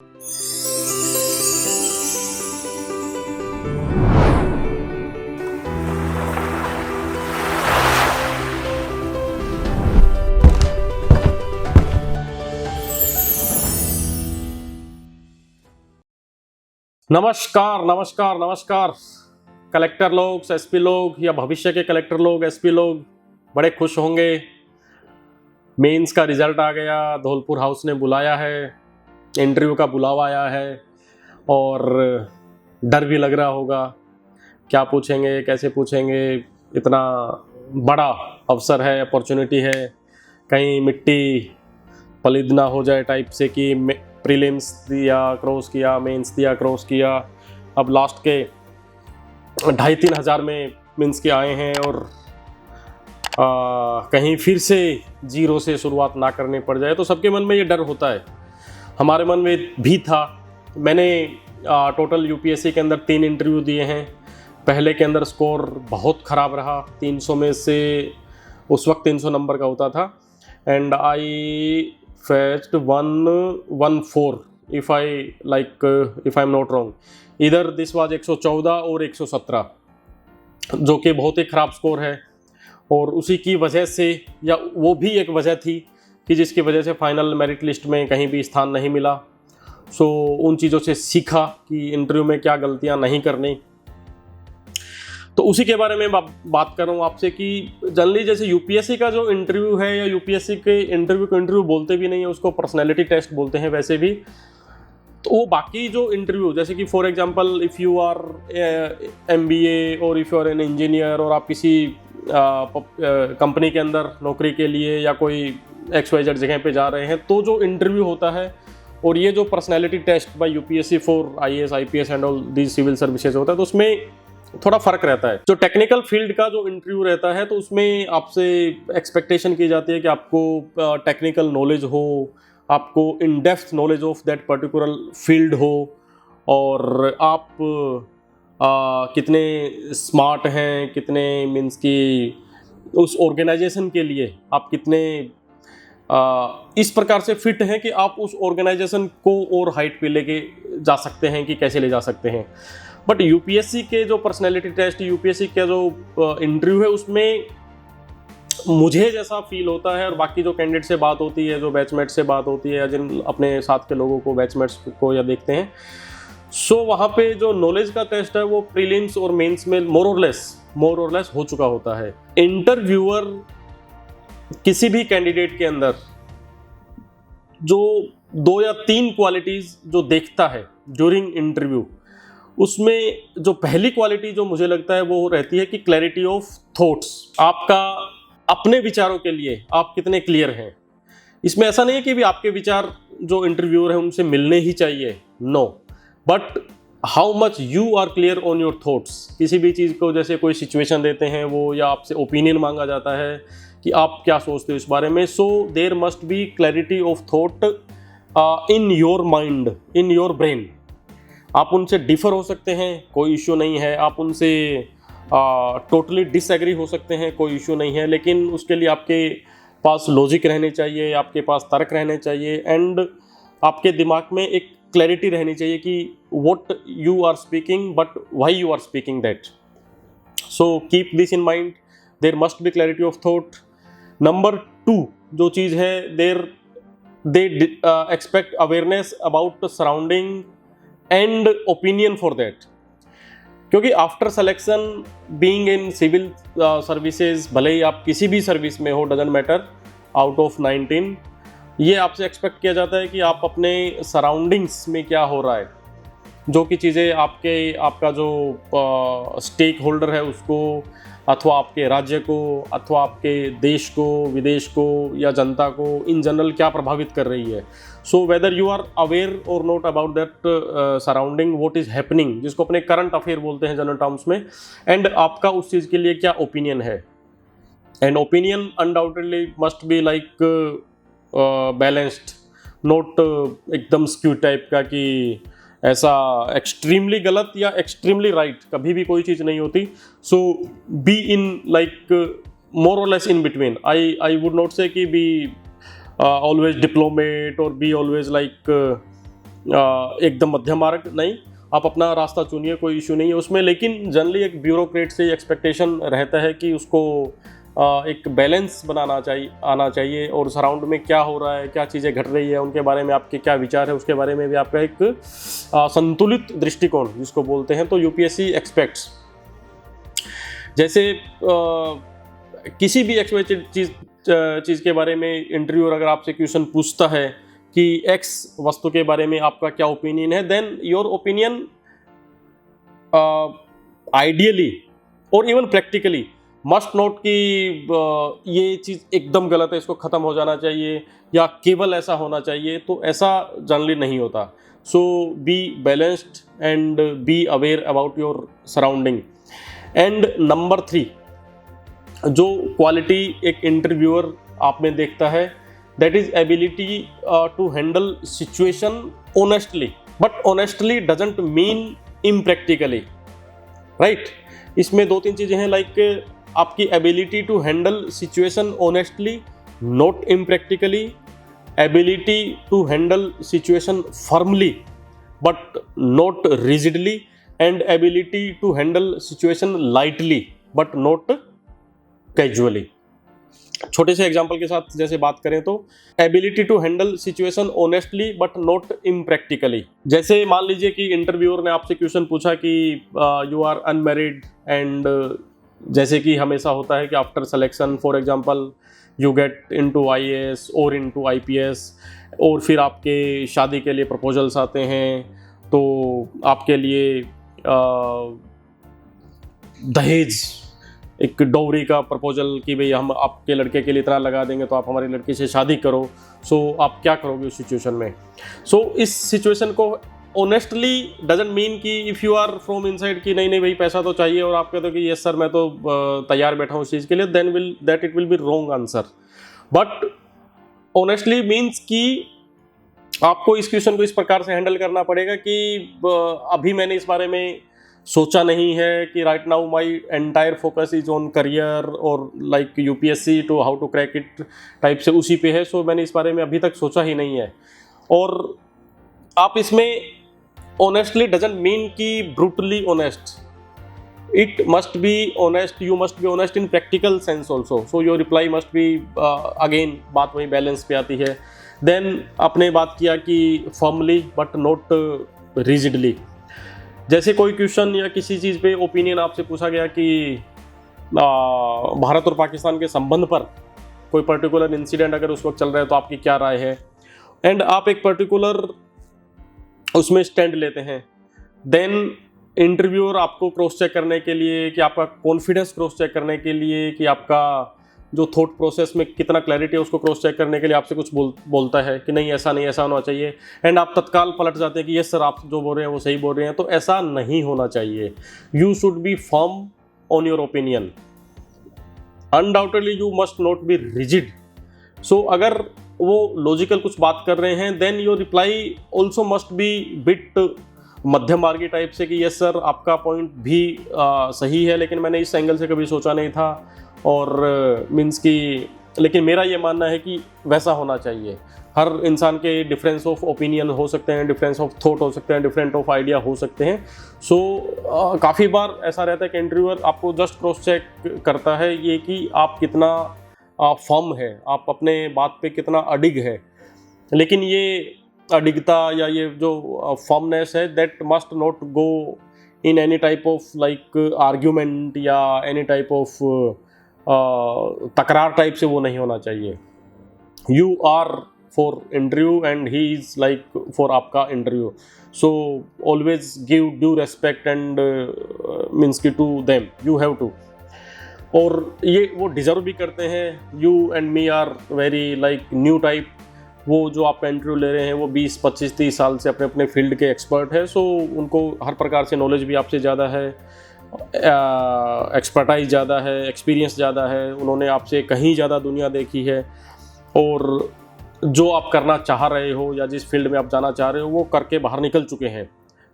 नमस्कार नमस्कार नमस्कार। कलेक्टर लोग, एसपी लोग या भविष्य के कलेक्टर लोग, एसपी लोग बड़े खुश होंगे। मेंस का रिजल्ट आ गया, धौलपुर हाउस ने बुलाया है, इंटरव्यू का बुलावा आया है और डर भी लग रहा होगा क्या पूछेंगे, कैसे पूछेंगे। इतना बड़ा अवसर है, अपॉर्चुनिटी है, कहीं मिट्टी पलिद ना हो जाए टाइप से कि प्रीलिम्स दिया क्रॉस किया, मेंस दिया क्रॉस किया, अब लास्ट के 2,500-3 हज़ार में मेंस के आए हैं और कहीं फिर से जीरो से शुरुआत ना करनी पड़ जाए। तो सबके मन में ये डर होता है, हमारे मन में भी था। मैंने टोटल यूपीएससी के अंदर 3 इंटरव्यू दिए हैं। पहले के अंदर स्कोर बहुत ख़राब रहा, 300 में से उस वक्त 300 नंबर का होता था and I fetched 114 if I am not wrong, इधर दिस वाज 114 और 117, जो कि बहुत ही ख़राब स्कोर है। और उसी की वजह से, या वो भी एक वजह थी कि जिसकी वजह से फाइनल मेरिट लिस्ट में कहीं भी स्थान नहीं मिला। सो उन चीज़ों से सीखा कि इंटरव्यू में क्या गलतियां नहीं करनी। तो उसी के बारे में बात कर रहा हूँ आपसे कि जनरली जैसे यूपीएससी का जो इंटरव्यू है, या यूपीएससी के इंटरव्यू को इंटरव्यू बोलते भी नहीं है, उसको पर्सनैलिटी टेस्ट बोलते हैं वैसे भी। तो वो बाकी जो इंटरव्यू, जैसे कि for example if you are MBA और if you are an engineer और आप किसी कंपनी के अंदर नौकरी के लिए या कोई XYZ जगह पे जा रहे हैं, तो जो इंटरव्यू होता है और ये जो personality test by UPSC for IAS IPS and all these civil services होता है, तो उसमें थोड़ा फ़र्क रहता है। जो टेक्निकल फील्ड का जो इंटरव्यू रहता है, तो उसमें आपसे एक्सपेक्टेशन की जाती है कि आपको टेक्निकल नॉलेज हो, आपको in depth knowledge of that particular field हो, और आप कितने स्मार्ट हैं, कितने मीन्स कि उस ऑर्गेनाइजेशन के लिए आप कितने इस प्रकार से फिट हैं कि आप उस ऑर्गेनाइजेशन को और हाइट पे लेके जा सकते हैं कि कैसे ले जा सकते हैं। बट यूपीएससी के जो पर्सनैलिटी टेस्ट, यूपीएससी का जो इंटरव्यू है, उसमें मुझे जैसा फील होता है और बाकी जो कैंडिडेट से बात होती है, जो बैचमेट से बात होती है, या जिन अपने साथ के लोगों को, बैचमेट्स को या देखते हैं, सो वहाँ पे जो नॉलेज का टेस्ट है वो प्रीलिम्स और मेंस में मोर और लेस हो चुका होता है। इंटरव्यूअर किसी भी कैंडिडेट के अंदर जो 2 या 3 क्वालिटीज़ जो देखता है ड्यूरिंग इंटरव्यू, उसमें जो पहली क्वालिटी जो मुझे लगता है वो रहती है कि क्लैरिटी ऑफ थॉट्स। आपका अपने विचारों के लिए आप कितने क्लियर हैं। इसमें ऐसा नहीं है कि भी आपके विचार जो इंटरव्यूअर है उनसे मिलने ही चाहिए, no, but how much you are clear on your thoughts. किसी भी चीज़ को, जैसे कोई सिचुएशन देते हैं वो, या आपसे ओपिनियन मांगा जाता है कि आप क्या सोचते हो इस बारे में, so there must be clarity of thought in your mind, in your brain. आप उनसे डिफर हो सकते हैं, कोई इश्यू नहीं है, आप उनसे टोटली डिसएग्री हो सकते हैं, कोई इश्यू नहीं है, लेकिन उसके लिए आपके पास लॉजिक रहने चाहिए, आपके पास तर्क रहने चाहिए, एंड आपके दिमाग में एक क्लैरिटी रहनी चाहिए कि what you are speaking, but why you are speaking that. So keep this in mind, there must be clarity of thought. Number 2 जो चीज़ है, they expect awareness about surrounding and opinion for that. क्योंकि after selection, being in civil services, भले ही आप किसी भी service में हो, डजंट मैटर, आउट ऑफ 19, ये आपसे एक्सपेक्ट किया जाता है कि आप अपने सराउंडिंग्स में क्या हो रहा है, जो कि चीज़ें आपका जो स्टेक होल्डर है उसको, अथवा आपके राज्य को, अथवा आपके देश को, विदेश को या जनता को इन जनरल क्या प्रभावित कर रही है। So whether you are aware और not about that surrounding, what is happening, जिसको अपने करंट अफेयर बोलते हैं जनरल टर्म्स में, एंड आपका उस चीज़ के लिए क्या ओपिनियन है। And opinion undoubtedly must be like balanced, not एकदम स्क्यू टाइप का कि ऐसा एक्सट्रीमली गलत या एक्सट्रीमली राइट, कभी भी कोई चीज़ नहीं होती। सो बी इन लाइक मोर और less in between. I would not से कि बी ऑलवेज डिप्लोमेट और बी ऑलवेज लाइक एकदम मध्यम मार्ग नहीं, आप अपना रास्ता चुनिए, कोई इशू नहीं है उसमें। लेकिन जनरली एक ब्यूरोक्रेट से एक्सपेक्टेशन रहता है कि उसको एक बैलेंस आना चाहिए, और सराउंड में क्या हो रहा है, क्या चीज़ें घट रही है, उनके बारे में आपके क्या विचार है, उसके बारे में भी आपका एक संतुलित दृष्टिकोण जिसको बोलते हैं। तो यूपीएससी एक्सपेक्ट्स, जैसे किसी भी एक्सपेक्टेड चीज़ के बारे में इंटरव्यूअर अगर आपसे क्वेश्चन पूछता है कि एक्स वस्तु के बारे में आपका क्या ओपिनियन है, देन योर ओपिनियन आइडियली और इवन प्रैक्टिकली मस्ट नोट कि ये चीज़ एकदम गलत है, इसको ख़त्म हो जाना चाहिए, या केवल ऐसा होना चाहिए। तो ऐसा जनरली नहीं होता। So be balanced and be aware about your surrounding. And number 3, जो क्वालिटी एक इंटरव्यूअर आप में देखता है, that is ability to handle situation honestly, but honestly doesn't mean impractically, right. इसमें 2-3 चीज़ें हैं, लाइक आपकी ability to handle situation honestly, not impractically, ability to handle situation firmly but not rigidly, and ability to handle situation lightly but not casually. छोटे से example के साथ जैसे बात करें तो ability to handle situation honestly but not impractically. जैसे मान लीजिए कि इंटरव्यूअर ने आपसे क्वेश्चन पूछा कि यू आर अनमैरिड, एंड जैसे कि हमेशा होता है कि after selection for example you get into IAS और इनटू आईपीएस, और फिर आपके शादी के लिए प्रपोजल्स आते हैं, तो आपके लिए दहेज, एक डोवरी का प्रपोजल कि भाई हम आपके लड़के के लिए इतना लगा देंगे तो आप हमारी लड़की से शादी करो। सो आप क्या करोगे उस सिचुएशन में? सो इस सिचुएशन को ऑनेस्टली डजंट मीन कि if you are from inside कि नहीं भाई पैसा तो चाहिए, और आप कहते हो कि यस सर मैं तो तैयार बैठा हूँ उस चीज़ के लिए, then it will be wrong answer. But honestly means कि आपको इस क्वेश्चन को इस प्रकार से हैंडल करना पड़ेगा कि अभी मैंने इस बारे में सोचा नहीं है कि right now my entire focus is on career और like UPSC to how to crack it type से उसी पे है। सो मैंने इस बारे में अभी तक सोचा ही नहीं है। और आप इसमें ऑनेस्टली डजंट मीन कि brutally honest, it must be honest, you must be honest in practical sense also. So your reply must be, again बात वही बैलेंस पे आती है। देन आपने बात किया कि फर्मली बट नॉट रिजिडली। जैसे कोई क्वेश्चन या किसी चीज़ पे ओपिनियन आपसे पूछा गया कि भारत और पाकिस्तान के संबंध पर कोई पर्टिकुलर इंसिडेंट अगर उस वक्त चल रहा है तो आपकी क्या राय है, एंड आप एक पर्टिकुलर उसमें स्टैंड लेते हैं। देन इंटरव्यूअर आपको क्रॉस चेक करने के लिए, कि आपका कॉन्फिडेंस क्रॉस चेक करने के लिए, कि आपका जो थॉट प्रोसेस में कितना क्लैरिटी है उसको क्रॉस चेक करने के लिए आपसे कुछ बोलता है कि नहीं ऐसा होना चाहिए, एंड आप तत्काल पलट जाते हैं कि यस सर आप जो बोल रहे हैं वो सही बोल रहे हैं। तो ऐसा नहीं होना चाहिए। You should be firm on your opinion, undoubtedly you must not be rigid. So अगर वो लॉजिकल कुछ बात कर रहे हैं, then your reply also must be bit मध्यम मार्गी टाइप से कि यस सर आपका पॉइंट भी सही है, लेकिन मैंने इस एंगल से कभी सोचा नहीं था, और मीन्स कि लेकिन मेरा ये मानना है कि वैसा होना चाहिए। हर इंसान के डिफरेंस ऑफ ओपिनियन हो सकते हैं, डिफरेंस ऑफ थॉट हो सकते हैं, डिफरेंट ऑफ आइडिया हो सकते हैं। सो काफ़ी बार ऐसा रहता है कि इंटरव्यूअर आपको जस्ट क्रॉस चेक करता है ये कि आप कितना फर्म है, आप अपने बात पे कितना अडिग है। लेकिन ये अडिगता या ये जो फर्मनेस है, that must not go in any type of like argument या एनी टाइप ऑफ तकरार टाइप से वो नहीं होना चाहिए। You are for interview and he is like for आपका interview. So always give due respect and means की to them, you have to. और ये वो डिज़र्व भी करते हैं। You and me are very like new type. वो जो आप इंटरव्यू ले रहे हैं वो 20, 25, 30 साल से अपने अपने फील्ड के एक्सपर्ट है। सो उनको हर प्रकार से नॉलेज भी आपसे ज़्यादा है, एक्सपर्टाइज ज़्यादा है, एक्सपीरियंस ज़्यादा है, उन्होंने आपसे कहीं ज़्यादा दुनिया देखी है, और जो आप करना चाह रहे हो या जिस फील्ड में आप जाना चाह रहे हो वो करके बाहर निकल चुके हैं,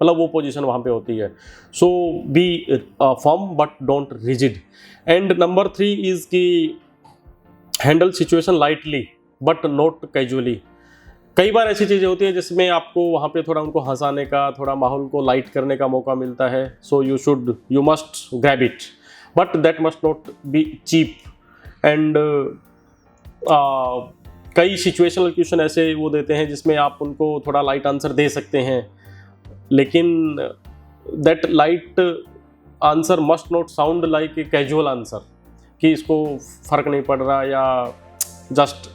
मतलब वो पोजीशन वहाँ पे होती है। So be firm but don't rigid. And number 3 is कि handle situation lightly but not casually. कई बार ऐसी चीज़ें होती हैं जिसमें आपको वहाँ पे थोड़ा उनको हंसाने का, थोड़ा माहौल को लाइट करने का मौका मिलता है. So you must grab it, but that must not be cheap. And कई सिचुएशनल क्वेश्चन ऐसे वो देते हैं जिसमें आप उनको थोड़ा लाइट आंसर दे सकते हैं, लेकिन that light answer must not sound like a casual answer कि इसको फ़र्क नहीं पड़ रहा या जस्ट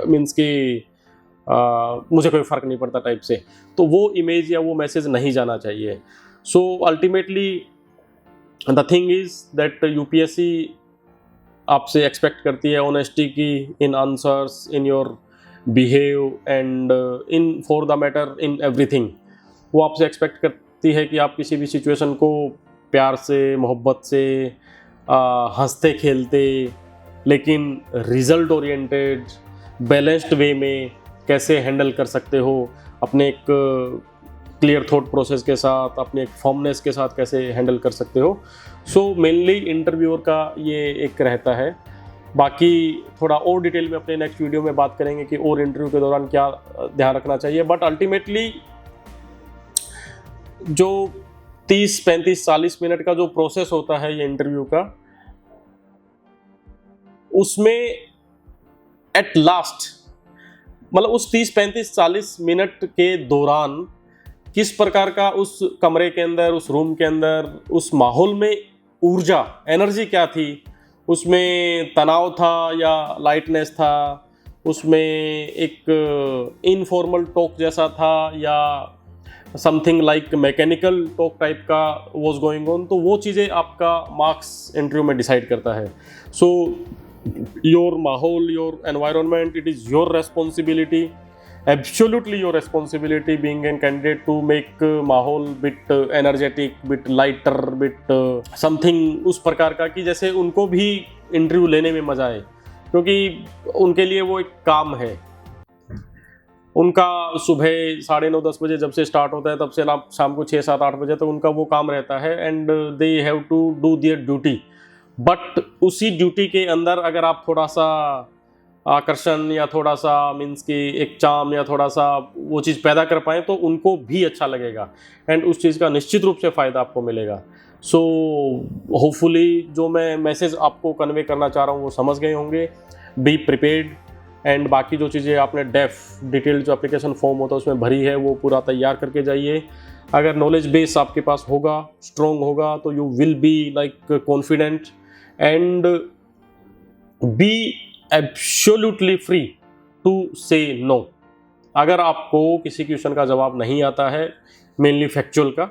मीन्स कि मुझे कोई फ़र्क नहीं पड़ता टाइप से. तो वो इमेज या वो मैसेज नहीं जाना चाहिए. So ultimately the thing is that UPSC आपसे एक्सपेक्ट करती है ऑनेस्टी की in answers, in your behave and in for the matter in everything. वो आपसे एक्सपेक्ट करती है कि आप किसी भी सिचुएशन को प्यार से, मोहब्बत से, हंसते खेलते लेकिन रिजल्ट ओरिएंटेड बैलेंस्ड वे में कैसे हैंडल कर सकते हो, अपने एक क्लियर थॉट प्रोसेस के साथ, अपने एक फॉर्मनेस के साथ कैसे हैंडल कर सकते हो. सो मेनली इंटरव्यूअर का ये एक रहता है. बाकी थोड़ा और डिटेल में अपने नेक्स्ट वीडियो में बात करेंगे कि और इंटरव्यू के दौरान क्या ध्यान रखना चाहिए. बट अल्टीमेटली जो 30, 35, 40 मिनट का जो प्रोसेस होता है ये इंटरव्यू का, उसमें एट लास्ट मतलब उस 30, 35, 40 मिनट के दौरान किस प्रकार का उस कमरे के अंदर, उस रूम के अंदर, उस माहौल में ऊर्जा, एनर्जी क्या थी, उसमें तनाव था या लाइटनेस था, उसमें एक इनफॉर्मल टॉक जैसा था या something like mechanical talk type का वॉज गोइंग ऑन. तो वो चीज़ें आपका मार्क्स इंटरव्यू में डिसाइड करता है. सो your mahol, your environment, it is your responsibility, absolutely your responsibility being a candidate to make mahol bit energetic, bit lighter, bit something उस प्रकार का कि जैसे उनको भी इंटरव्यू लेने में मज़ा आए, क्योंकि उनके लिए वो एक काम है. उनका सुबह 9:30, 10 बजे जब से स्टार्ट होता है तब से शाम को 6, 7, 8 बजे तक उनका वो काम रहता है. And they have to do their duty. But उसी ड्यूटी के अंदर अगर आप थोड़ा सा आकर्षण या थोड़ा सा मीन्स कि एक चार्म या थोड़ा सा वो चीज़ पैदा कर पाएँ तो उनको भी अच्छा लगेगा एंड उस चीज़ का निश्चित रूप से फ़ायदा आपको मिलेगा. सो होपफुली जो मैं मैसेज आपको कन्वे करना चाह रहा हूँ वो समझ गए होंगे. Be prepared. एंड बाकी जो चीज़ें आपने डिटेल जो एप्लीकेशन फॉर्म होता है उसमें भरी है वो पूरा तैयार करके जाइए. अगर नॉलेज बेस आपके पास होगा, स्ट्रॉन्ग होगा, तो you will be like confident and be absolutely free to say no. अगर आपको किसी क्वेश्चन का जवाब नहीं आता है, मेनली फैक्चुअल का,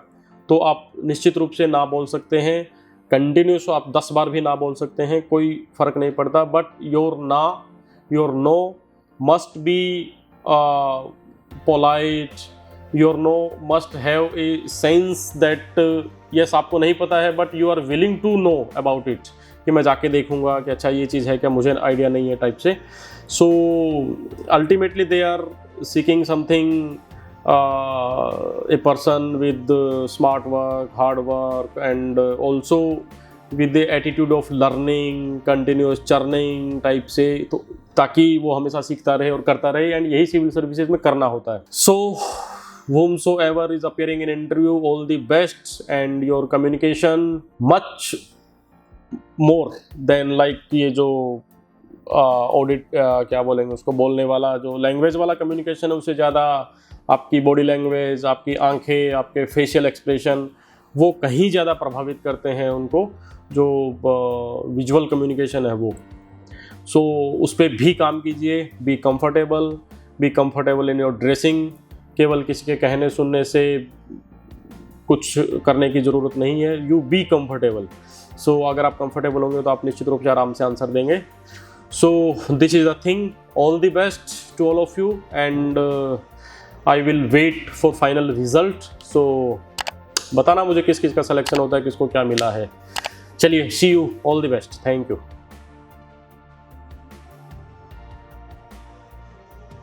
तो आप निश्चित रूप से ना बोल सकते हैं. कंटिन्यूस आप 10 बार भी ना बोल सकते हैं, कोई फ़र्क नहीं पड़ता. But your no must be polite. Your no must have a sense that yes आपको नहीं पता है but you are willing to know about it, कि मैं जाके देखूंगा कि अच्छा ये चीज़ है क्या, मुझे आइडिया नहीं है टाइप से. So ultimately they are seeking something a person with smart work, hard work and also with the attitude of learning, continuous churning type से, तो ताकि वो हमेशा सीखता रहे और करता रहे. एंड यही सिविल सर्विसेज में करना होता है. सो whomsoever is appearing in interview, all the best and your communication much more than like ये जो ऑडिट क्या बोलेंगे उसको, बोलने वाला जो लैंग्वेज वाला कम्युनिकेशन है, उससे ज़्यादा आपकी बॉडी लैंग्वेज, आपकी आंखें, आपके फेशियल एक्सप्रेशन वो कहीं ज़्यादा प्रभावित करते हैं उनको, जो विजुअल कम्युनिकेशन है वो. सो उस पर भी काम कीजिए. Be comfortable in your dressing. केवल किसी के कहने सुनने से कुछ करने की ज़रूरत नहीं है. You be comfortable. सो अगर आप कंफर्टेबल होंगे तो आप निश्चित रूप से आराम से आंसर देंगे. So this is the thing. All the best to all of you and I will wait for final result. So बताना मुझे किस किस का सिलेक्शन होता है, किसको क्या मिला है. चलिए, see you. All the best. Thank you.